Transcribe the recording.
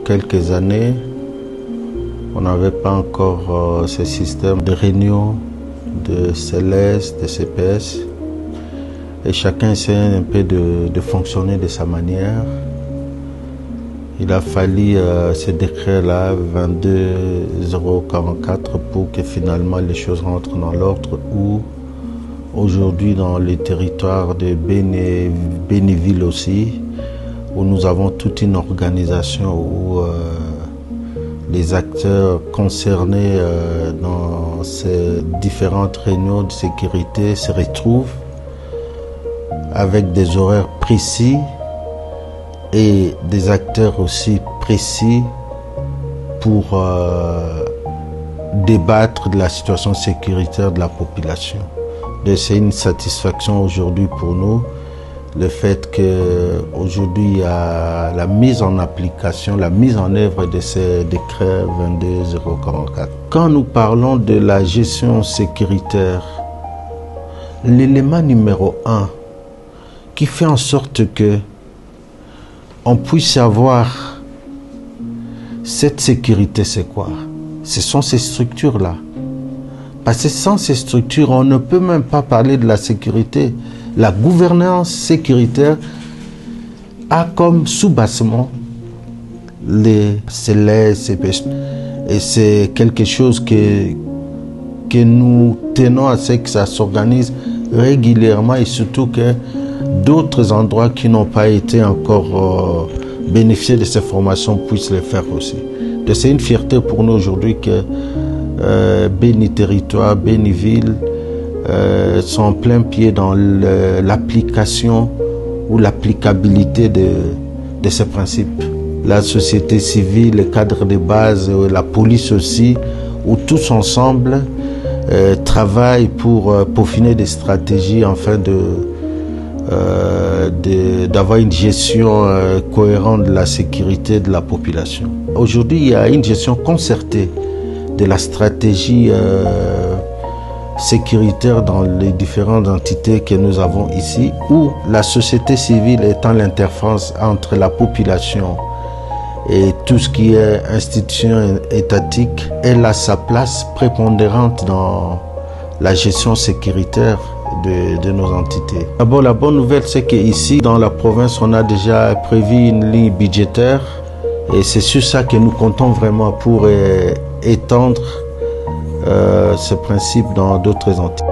quelques années, on n'avait pas encore ce système de réunion, de CLS, de CPS. Et chacun essayait un peu de fonctionner de sa manière. Il a fallu ce décret-là, 22044, pour que finalement les choses rentrent dans l'ordre, où aujourd'hui dans les territoires de Bénéville aussi, où nous avons toute une organisation où les acteurs concernés dans ces différentes réunions de sécurité se retrouvent avec des horaires précis et des acteurs aussi précis pour débattre de la situation sécuritaire de la population. C'est une satisfaction aujourd'hui pour nous, le fait qu'aujourd'hui il y a la mise en application, la mise en œuvre de ces décrets 22044. Quand nous parlons de la gestion sécuritaire, l'élément numéro 1 qui fait en sorte que on puisse avoir cette sécurité, c'est quoi? Ce sont ces structures-là. Parce que sans ces structures, on ne peut même pas parler de la sécurité. La gouvernance sécuritaire a comme sous-bassement les CLS, CPS. Et c'est quelque chose que nous tenons à ce que ça s'organise régulièrement, et surtout que d'autres endroits qui n'ont pas été encore bénéficiés de ces formations puissent le faire aussi. C'est une fierté pour nous aujourd'hui que Béni Territoire, Béniville sont en plein pied dans l'application ou l'applicabilité de ces principes. La société civile, les cadres de base, la police aussi, où tous ensemble travaillent pour peaufiner des stratégies afin d'avoir une gestion cohérente de la sécurité de la population. Aujourd'hui, il y a une gestion concertée de la stratégie sécuritaire dans les différentes entités que nous avons ici, où la société civile étant l'interface entre la population et tout ce qui est institution étatique, elle a sa place prépondérante dans la gestion sécuritaire de nos entités. D'abord, la bonne nouvelle, c'est qu'ici, dans la province, on a déjà prévu une ligne budgétaire, et c'est sur ça que nous comptons vraiment pour étendre ce principe dans d'autres entités.